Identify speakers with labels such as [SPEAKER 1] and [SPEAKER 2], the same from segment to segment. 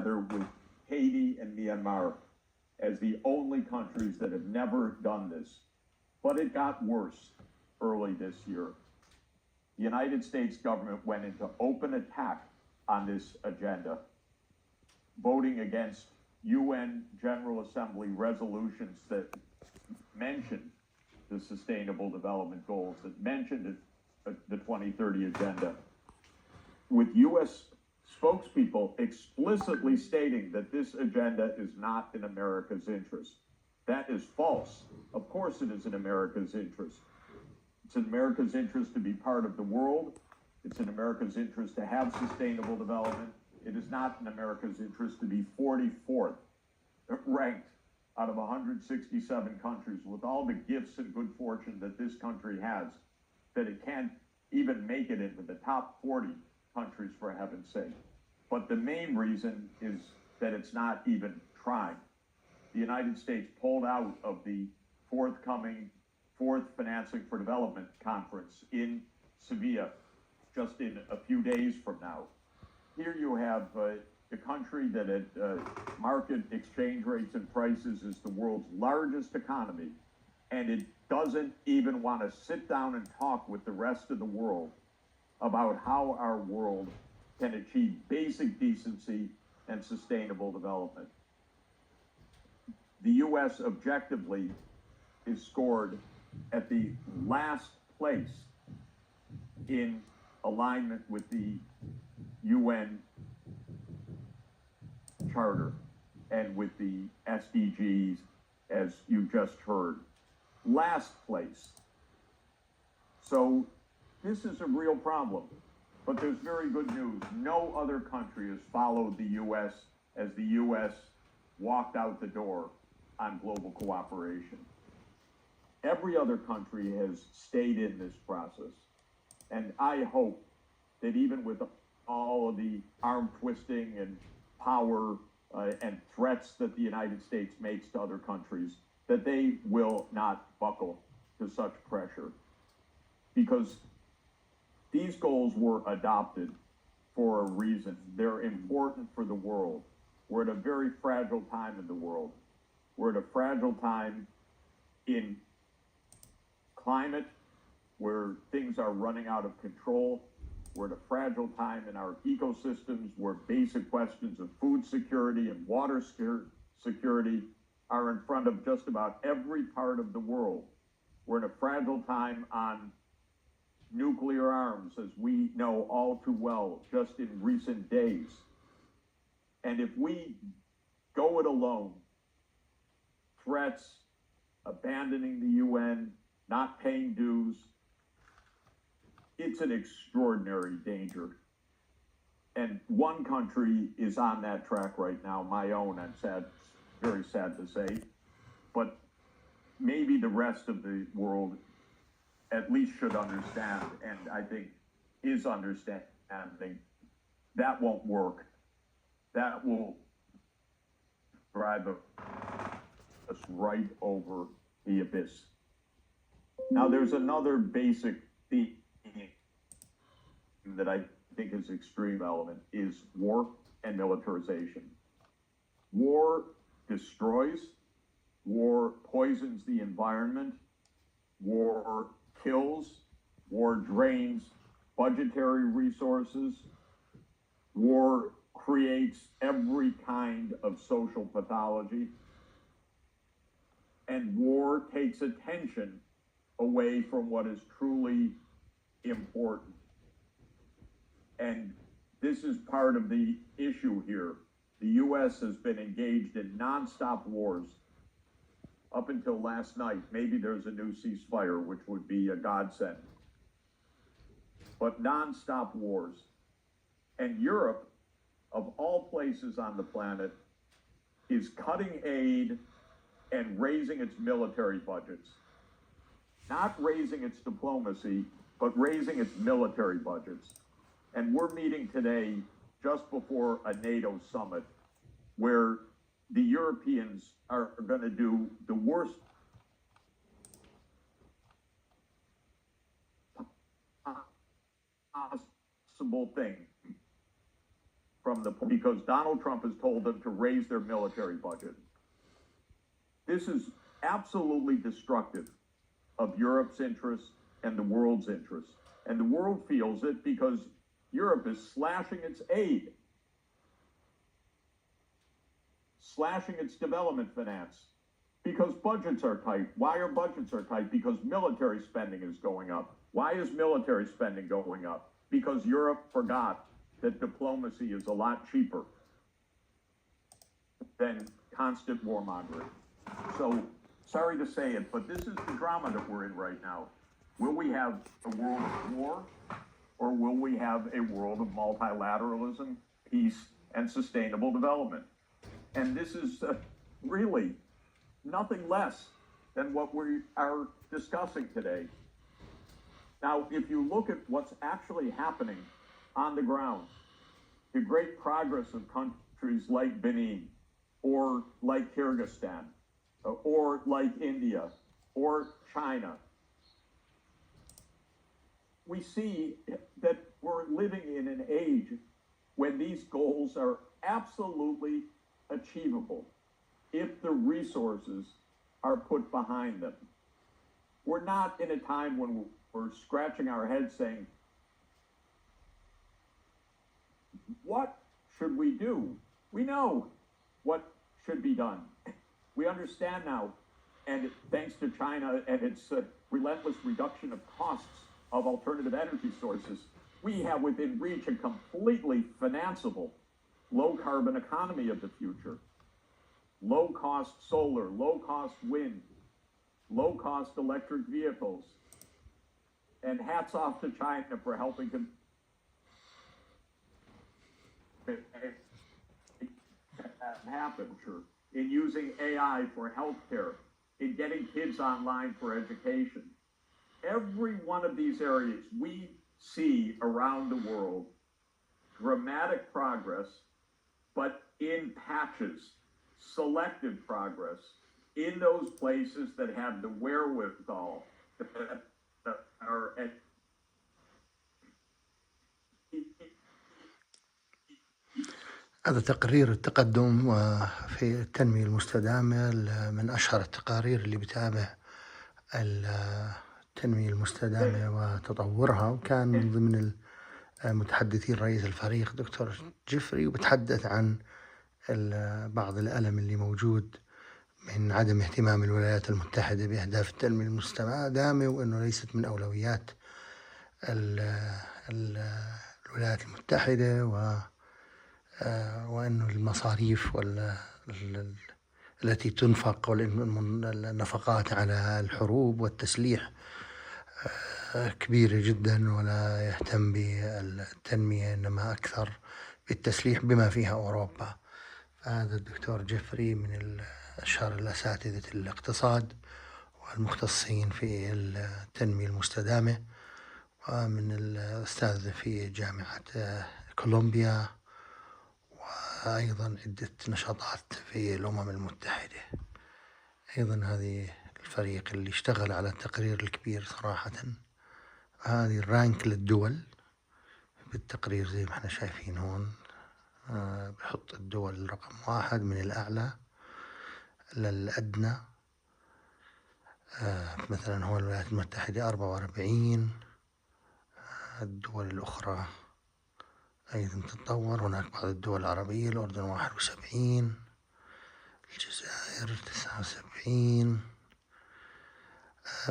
[SPEAKER 1] with Haiti and Myanmar as the only countries that have never done this. But it got worse early this year. The United States government went into open attack on this agenda, voting against UN General Assembly resolutions that mentioned the Sustainable Development Goals, that mentioned the 2030 agenda, with U.S. spokespeople explicitly stating that this agenda is not in America's interest. That is false. Of course it is in America's interest. It's in America's interest to be part of the world. It's in America's interest to have sustainable development. It is not in America's interest to be 44th ranked out of 167 countries with all the gifts and good fortune that this country has, that it can't even make it into the top 40 countries, for heaven's sake. But the main reason is that it's not even trying. The United States pulled out of the forthcoming Fourth Financing for Development Conference in Sevilla just in a few days from now. Here you have the country that at market exchange rates and prices is the world's largest economy, and it doesn't even want to sit down and talk with the rest of the world about how our world can achieve basic decency and sustainable development. The U.S. objectively is scored at the last place in alignment with the UN Charter and with the SDGs, as you just heard. Last place. So this is a real problem, but there's very good news. No other country has followed the U.S. as the U.S. walked out the door on global cooperation. Every other country has stayed in this process. And I hope that even with all of the arm twisting and power and threats that the United States makes to other countries, that they will not buckle to such pressure. Because these goals were adopted for a reason. They're important for the world. We're at a very fragile time in the world. We're at a fragile time in climate where things are running out of control. We're at a fragile time in our ecosystems where basic questions of food security and water security are in front of just about every part of the world. We're in a fragile time on nuclear arms, as we know all too well just in recent days. And if we go it alone, threats, abandoning the UN, not paying dues, it's an extraordinary danger. And one country is on that track right now, my own, I'm sad, very sad to say, but maybe the rest of the world at least should understand, and I think is understanding, that won't work. That will drive us right over the abyss. Now, there's another basic theme that I think is extremely relevant, is war and militarization. War destroys, war poisons the environment, war kills, war drains budgetary resources, war creates every kind of social pathology, and war takes attention away from what is truly important. And this is part of the issue here. The U.S. has been engaged in nonstop wars up until last night. Maybe there's a new ceasefire, which would be a godsend. But nonstop wars. And Europe, of all places on the planet, is cutting aid and raising its military budgets. Not raising its diplomacy, but raising its military budgets. And we're meeting today just before a NATO summit where the Europeans are going to do the worst possible thing because Donald Trump has told them to raise their military budget. This is absolutely destructive of Europe's interests and the world's interests. And the world feels it because Europe is slashing its aid, slashing its development finance, because budgets are tight. Why are budgets are tight? Because military spending is going up. Why is military spending going up? Because Europe forgot that diplomacy is a lot cheaper than constant warmongering. So, sorry to say it, but this is the drama that we're in right now. Will we have a world of war, or will we have a world of multilateralism, peace, and sustainable development? And this is really nothing less than what we are discussing today. Now, if you look at what's actually happening on the ground, the great progress of countries like Benin, or like Kyrgyzstan, or like India, or China, we see that we're living in an age when these goals are absolutely achievable if the resources are put behind them. We're not in a time when we're scratching our heads saying, what should we do? We know what should be done. We understand now, and thanks to China and its relentless reduction of costs of alternative energy sources, we have within reach a completely financeable, low-carbon economy of the future. Low-cost solar, low-cost wind, low-cost electric vehicles. And hats off to China for helping to happen, sure, in using AI for healthcare, in getting kids online for education. Every one of these areas we see around the world dramatic progress, but in patches, selective progress, in those places that have the wherewithal, that are at
[SPEAKER 2] هذا تقرير التقدم في التنمية المستدامة من أشهر التقارير اللي بتابع التنمية المستدامة وتطورها، وكان من ضمن المتحدثين رئيس الفريق دكتور جيفري، وبتحدث عن بعض الألم اللي موجود من عدم اهتمام الولايات المتحدة بأهداف التنمية المستدامة، وأنه ليست من أولويات الولايات المتحدة، وأنه المصاريف التي تنفق والنفقات على الحروب والتسليح كبيرة جدا، ولا يهتم بالتنمية إنما أكثر بالتسليح بما فيها أوروبا. فهذا الدكتور جيفري من أشهر الأساتذة الاقتصاد والمختصين في التنمية المستدامة، ومن الأستاذ في جامعة كولومبيا، وأيضا عدة نشاطات في الأمم المتحدة. أيضا هذه الفريق اللي اشتغل على التقرير الكبير صراحة. هذه الرانك للدول بالتقرير زي ما احنا شايفين هون، بحط الدول رقم 1 من الأعلى للأدنى. مثلا هو الولايات المتحدة 44، الدول الأخرى أيضا تتطور. هناك بعض الدول العربية، الأردن 71، الجزائر 79.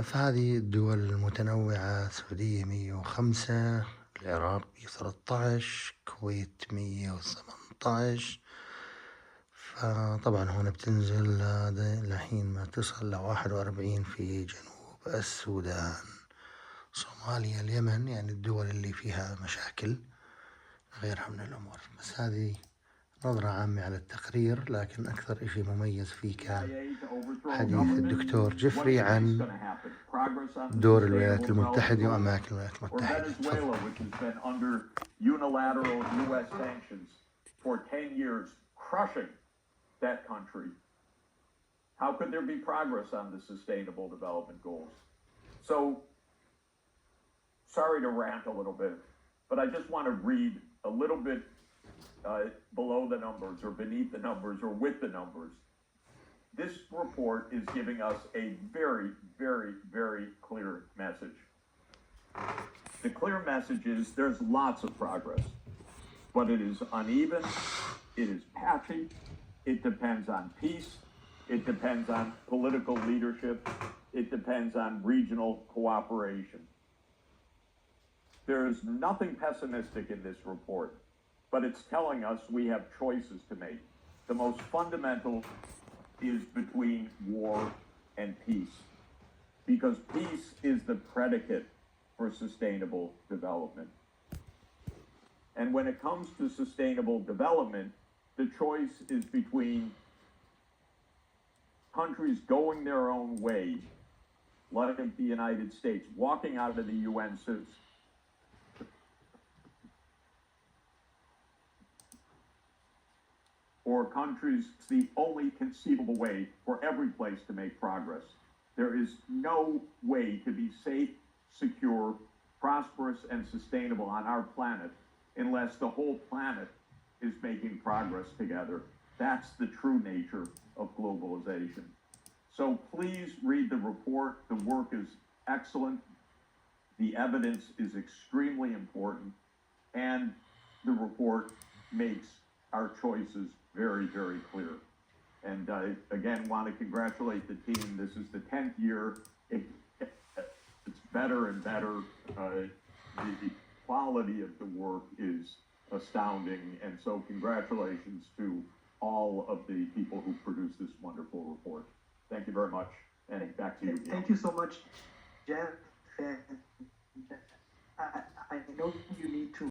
[SPEAKER 2] فهذه الدول المتنوعة: السعودية 105، العراق 113، الكويت 118. فطبعا هنا بتنزل لحين ما تصل 41 في جنوب السودان، صوماليا، اليمن، يعني الدول اللي فيها مشاكل غيرها من الأمور. بس هذه نظرة عامة على التقرير، لكن أكثر شيء مميز فيه كان حديث الدكتور جيفري عن دور الولايات المتحدة وأماكن الولايات المتحدة.
[SPEAKER 1] How could there be progress on the Sustainable Development Goals? So, sorry to rant a little bit, but I just want to read a little bit below the numbers or beneath the numbers or with the numbers. This report is giving us a very, very, very clear message. The clear message is there's lots of progress, but it is uneven, it is patchy, it depends on peace, it depends on political leadership, it depends on regional cooperation. There's nothing pessimistic in this report, but it's telling us we have choices to make. The most fundamental is between war and peace, because peace is the predicate for sustainable development. And when it comes to sustainable development, the choice is between countries going their own way, like the United States, walking out of the UN system, or countries, it's the only conceivable way for every place to make progress. There is no way to be safe, secure, prosperous, and sustainable on our planet unless the whole planet is making progress together. That's the true nature of globalization. So please read the report. The work is excellent. The evidence is extremely important. And the report makes our choices very, very clear. And I, again, want to congratulate the team. This is the 10th year. It's better and better. The quality of the work is astounding. And so congratulations to all of the people who produced this wonderful report. Thank you very much. And back to you, Gail.
[SPEAKER 3] Thank you so much, Jeff. And I know you need to